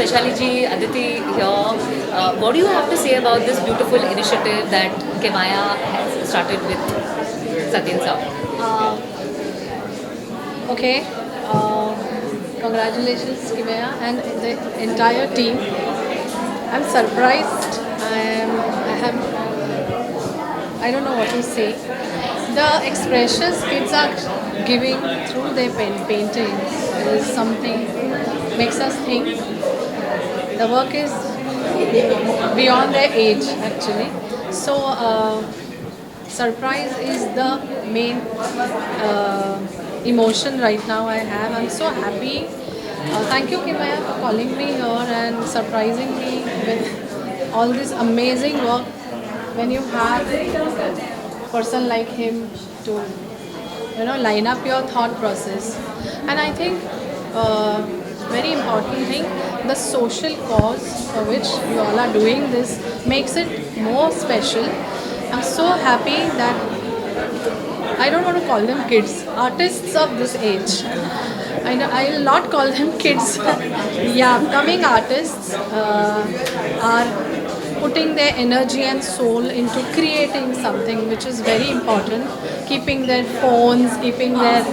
Vaishali ji, Aditi here. What do you have to say about this beautiful initiative that Kemaya has started with Satyan sir? Uh, okay. Uh, Congratulations, Kimaya, and the entire team. I'm surprised. I don't know what to say. The expressions kids are giving through their paintings is something makes us think. The work is beyond their age, actually. So, surprise is the main emotion right now I have. I'm so happy. Thank you, Kimaya, for calling me here and surprising me with all this amazing work. When you have a person like him to, line up your thought process, and I think very important thing, the social cause for which you all are doing this makes it more special. I'm so happy that I don't want to call them kids, artists of this age. I will not call them kids. Yeah, coming artists are putting their energy and soul into creating something which is very important. Keeping their phones, keeping their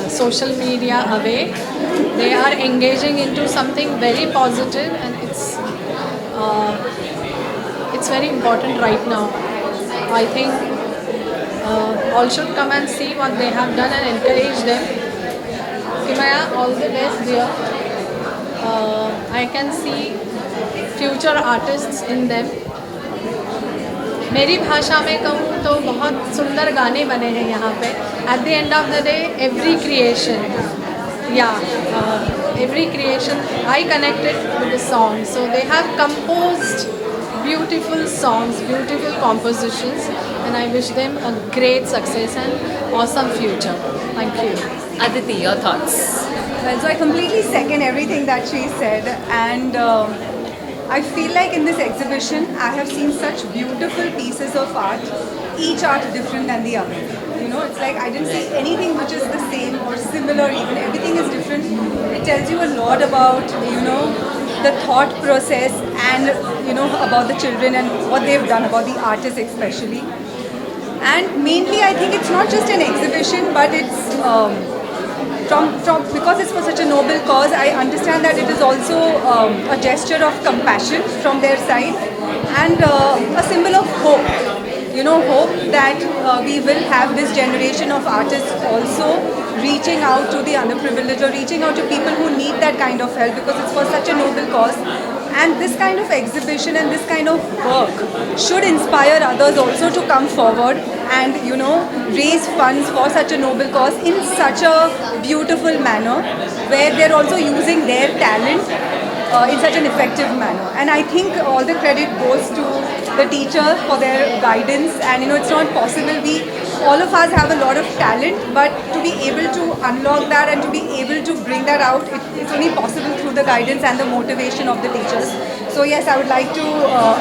social media away. They are engaging into something very positive, and it's very important right now. I think all should come and see what they have done and encourage them. Kimaya, all the best dear. I can see future artists in them. मेरी भाषा में कहूँ तो बहुत सुंदर गाने बने हैं यहाँ पे. At the end of the day, every creation, every creation, I connected with the song. So they have composed beautiful songs, beautiful compositions, and I wish them a great success and awesome future. Thank you. Aditi, your thoughts? Well, so I completely second everything that she said, and I feel like in this exhibition I have seen such beautiful pieces of art, each art different than the other. It's like I didn't see anything which is the same or similar even. Everything is different. It tells you a lot about, the thought process and, about the children and what they've done, about the artists especially. And mainly I think it's not just an exhibition, but it's because it's for such a noble cause. I understand that it is also a gesture of compassion from their side and a symbol of hope. Hope that we will have this generation of artists also reaching out to the underprivileged or reaching out to people who need that kind of help, because it's for such a noble cause. And this kind of exhibition and this kind of work should inspire others also to come forward and, raise funds for such a noble cause in such a beautiful manner, where they're also using their talent in such an effective manner. And I think all the credit goes to the teachers for their guidance. And it's not possible, all of us have a lot of talent, but to be able to unlock that and to be able to bring that out, it's only possible through the guidance and the motivation of the teachers. So yes, I would like to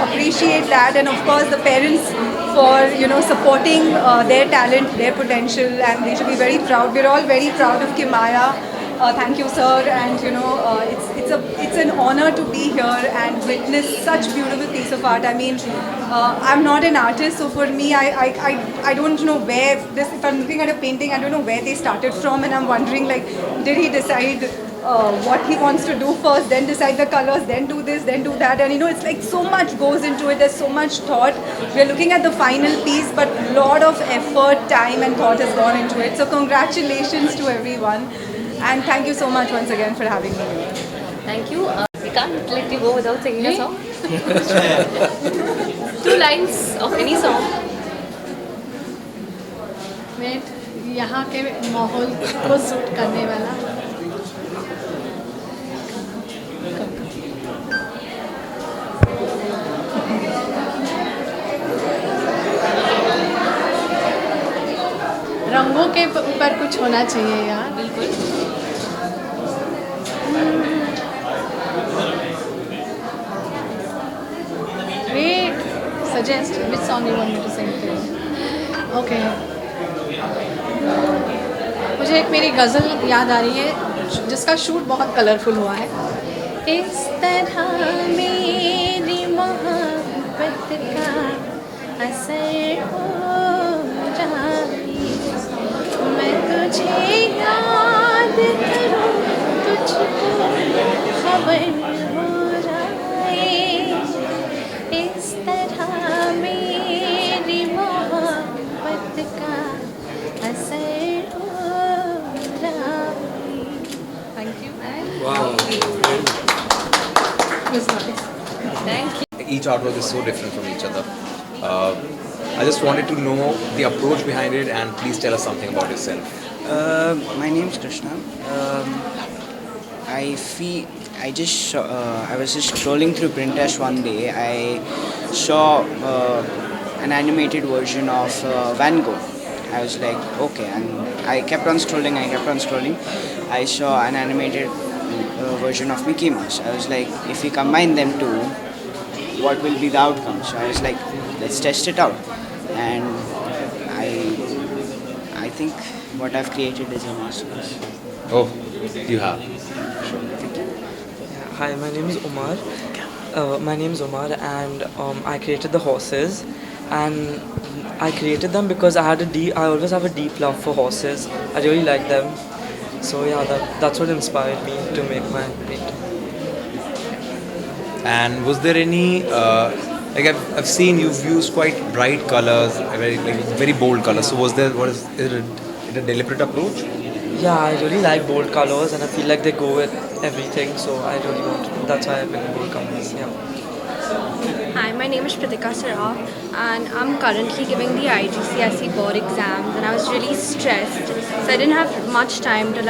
appreciate that, and of course the parents for supporting their talent, their potential, and they should be very proud. We're all very proud of Kimaya. Thank you, sir, and it's an honor to be here and witness such beautiful piece of art. I mean, I'm not an artist, so for me, I don't know where this. If I'm looking at a painting, I don't know where they started from, and I'm wondering, like, did he decide what he wants to do first, then decide the colors, then do this, then do that, and it's like so much goes into it. There's so much thought. We're looking at the final piece, but a lot of effort, time, and thought has gone into it. So congratulations to everyone. And thank you so much once again for having me here. Thank you. We can't let you go without singing a song. 2 lines of any song. Wait, यहाँ के माहौल को suit करने वाला. रंगों के ऊपर कुछ होना चाहिए यार. बिल्कुल. Wait, suggest which song you want me to sing to. Okay. मुझे एक मेरी गज़ल याद आ रही है. जिसका शूट बहुत कलरफुल हुआ है। इस तरह मेरी मोहब्बत का असर हो जाए, मैं तुझे याद करूं, तुझको खबर हो जाए, इस तरह मेरी मोहब्बत का असर हो जाए। Thank you. Thank you. Each artwork is so different from each other. I just wanted to know the approach behind it, and please tell us something about yourself. My name is Krishna. I was just scrolling through Printash one day. I saw an animated version of Van Gogh. I was like, okay, and I kept on scrolling. I saw an animated version of Mickey Mouse. I was like, if we combine them two, what will be the outcome? So I was like, let's test it out. And I think what I've created is a masterpiece. Oh, you have. Hi, my name is Umar. And I created the horses, and I created them because I always have a deep love for horses. I really like them. So yeah, that's what inspired me to make my painting. And was there any like I've seen you've used quite bright colors, very bold colors. So is it a deliberate approach? Yeah, I really like bold colors, and I feel like they go with everything. So I really that's why I've been bold colors. Yeah. Hi, my name is Pratika Saraf, and I'm currently giving the IGCSE board exams, and I was really stressed, so I didn't have much time to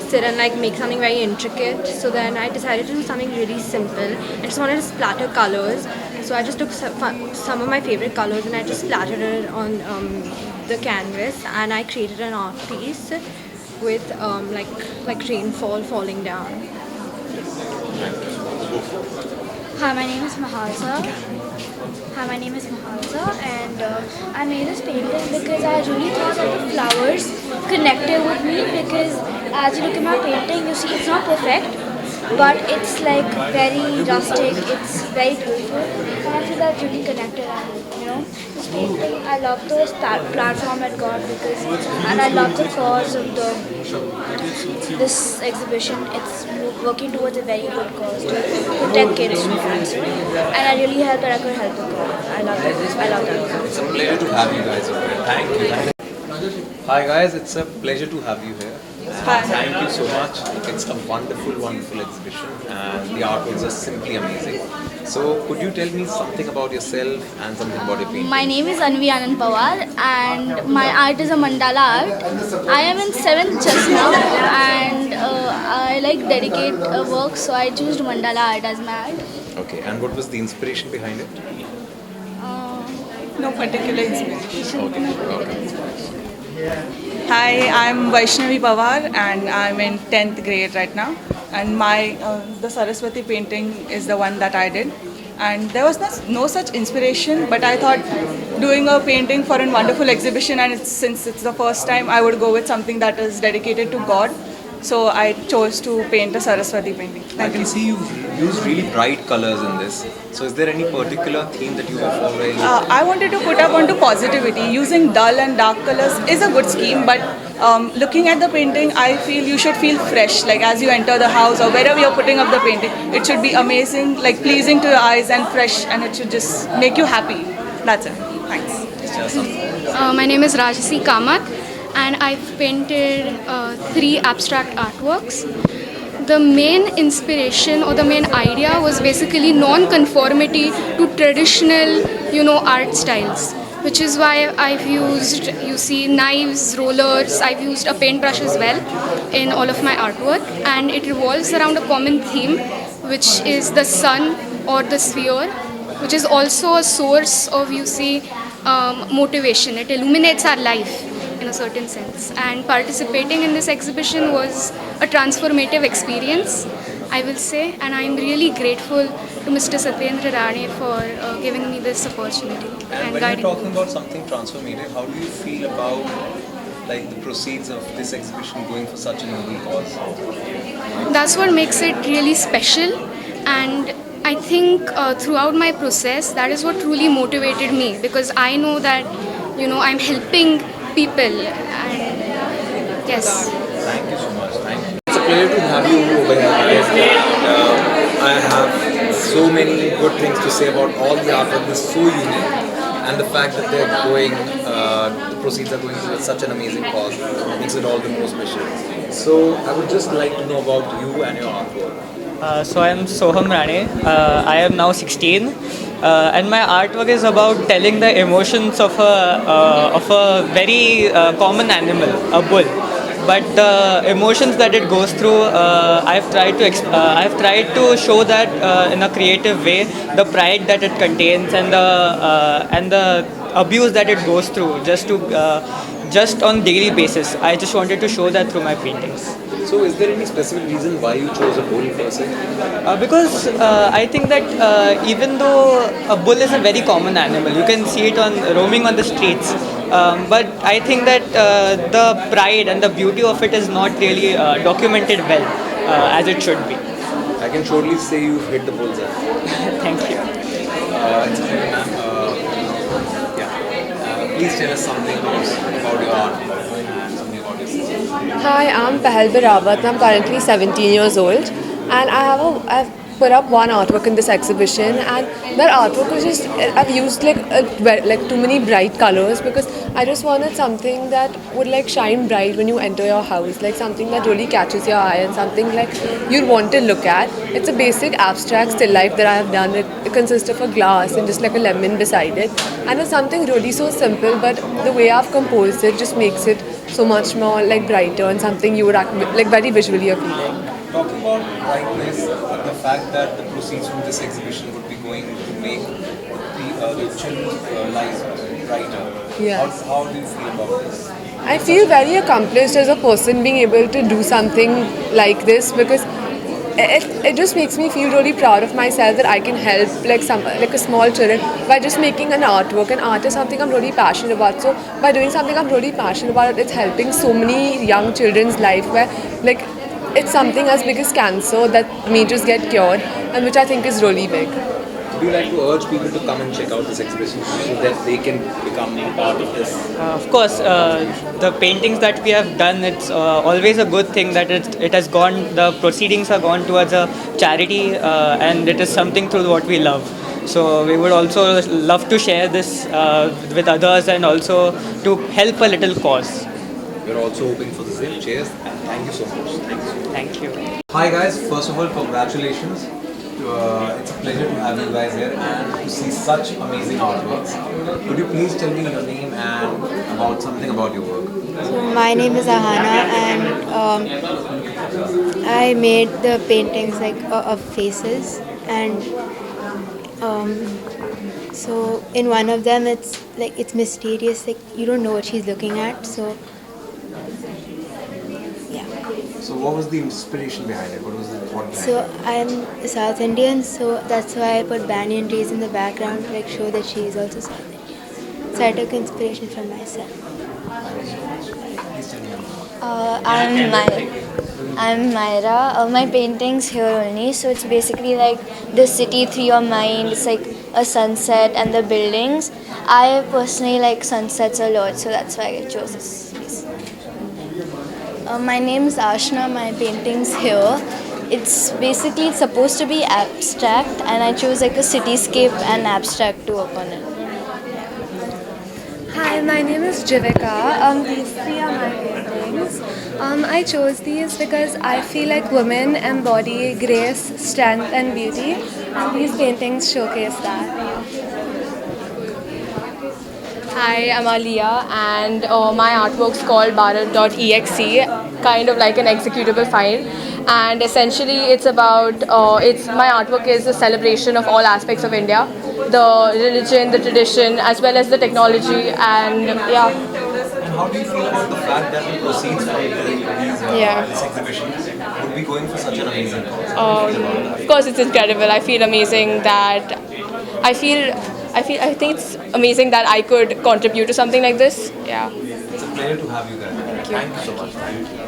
sit and make something very intricate. So then I decided to do something really simple. I just wanted to splatter colors, so I just took some of my favorite colors and I just splattered it on the canvas, and I created an art piece with like rainfall falling down. Hi, my name is Mahalsa. And I made this painting because I really thought that the flowers connected with me, because as you look at my painting, you see it's not perfect, but it's like very rustic, it's very beautiful, and I feel that really connected. And this painting, I love the platform it got, and I love the cause of this exhibition. It's working towards a very good cause to protect kids from cancer, and I really hope that I could help the cause. I love that. It's a pleasure to have you guys over here. Thank you. Hi guys, it's a pleasure to have you here. And thank you so much. It's a wonderful exhibition, and the artworks are simply amazing. So could you tell me something about yourself and something about your painting? My name is Anvi Anand Pawar, and my art is a mandala art. I am in 7th just now, and I dedicate work, so I chose mandala art as my art. Okay, and what was the inspiration behind it? No particular inspiration. Okay. Hi, I'm Vaishnavi Pawar and I'm in 10th grade right now. And the Saraswati painting is the one that I did. And there was no such inspiration, but I thought doing a painting for a wonderful exhibition, and since it's the first time, I would go with something that is dedicated to God. So I chose to paint a Saraswati painting. I can see you've used really bright colors in this. So is there any particular theme that you are following? I wanted to put up onto positivity. Using dull and dark colors is a good scheme, but looking at the painting, I feel you should feel fresh. Like as you enter the house or wherever you're putting up the painting, it should be amazing, like pleasing to your eyes and fresh, and it should just make you happy. That's it. Thanks. My name is Rajasi Kamath, and I've painted 3 abstract artworks. The main inspiration or the main idea was basically non-conformity to traditional, art styles, which is why I've used, knives, rollers, I've used a paintbrush as well in all of my artwork, and it revolves around a common theme, which is the sun or the sphere, which is also a source of, motivation. It illuminates our life in a certain sense, and participating in this exhibition was a transformative experience, I will say, and I'm really grateful to Mr. Satyendra Rane for giving me this opportunity And when guiding you're talking me. about something transformative, how do you feel about like the proceeds of this exhibition going for such a noble cause? That's what makes it really special, and I think throughout my process, that is what truly motivated me, because I know that I'm helping people, and yes. Thank you so much. Thank you. It's a pleasure to have you over here because I have so many good things to say about all the artwork. This is so unique, and the fact that they're going, the proceeds are going to such an amazing cause makes it all the more special. So I would just like to know about you and your artwork. So I am Soham Rane. I am now 16, and my artwork is about telling the emotions of a very common animal, a bull. But the emotions that it goes through, I've tried to show that in a creative way, the pride that it contains and the abuse that it goes through, just on daily basis. I just wanted to show that through my paintings. So is there any specific reason why you chose a bull per se? Because I think that even though a bull is a very common animal, you can see it roaming on the streets. But I think that the pride and the beauty of it is not really documented well as it should be. I can surely say you've hit the bullseye. Thank you. It's a pleasure, ma'am. Please tell us something about your art and something about yourself. Hi, I'm Pahal Birawat. I'm currently 17 years old, and I've put up one artwork in this exhibition, and that artwork was just, I've used like too many bright colors, because I just wanted something that would like shine bright when you enter your house, like something that really catches your eye and something like you'd want to look at. It's a basic abstract still life that I have done. It consists of a glass and just like a lemon beside it, and it's something really so simple, but the way I've composed it just makes it so much more like brighter and something you would like very visually appealing. Talking about brightness, the fact that the proceeds from this exhibition would be going to make the children's lives brighter. Yes. How do you feel about this? I feel very accomplished as a person being able to do something like this, because it just makes me feel really proud of myself that I can help like a small children by just making an artwork. And art is something I'm really passionate about. So by doing something I'm really passionate about, it's helping so many young children's life where like it's something as big as cancer that may just get cured, and which I think is really big. Would you like to urge people to come and check out this exhibition so that they can become part of this? Of course, the paintings that we have done, it's always a good thing that it has gone, the proceedings have gone towards a charity, and it is something through what we love. So we would also love to share this with others and also to help a little cause. We're also hoping for the same. Cheers, and thank you so much. Thank you. Hi guys, first of all, congratulations. It's a pleasure to have you guys here and to see such amazing artworks. Could you please tell me your name and about something about your work? So my name is Ahana, and I made the paintings like of faces, and so in one of them it's mysterious, like you don't know what she's looking at. So yeah. So what was the inspiration behind it? What was the thought behind So it? I'm South Indian, so that's why I put banyan trees in the background to like show that she is also South Indian. So I took inspiration from myself. Please tell me about I'm Myra. My paintings here only, so it's basically like the city through your mind. It's like a sunset and the buildings. I personally like sunsets a lot, so that's why I chose this piece. My name is Ashna. My paintings here. It's supposed to be abstract, and I chose like a cityscape and abstract to work on it. Hi, my name is Jivika. These three are my paintings. I chose these because I feel like women embody grace, strength and beauty, and these paintings showcase that. Hi, I'm Aliyah, and my artwork's called Bharat.exe, kind of like an executable file. And essentially, it's about my artwork is a celebration of all aspects of India, the religion, the tradition, as well as the technology, and yeah. And how do you feel about the fact that the proceeds from this exhibition would be going for such an amazing cause? Of course, it's incredible. I feel amazing that I think it's amazing that I could contribute to something like this. Yeah. It's a pleasure to have you guys. Thank you so much. Thank you.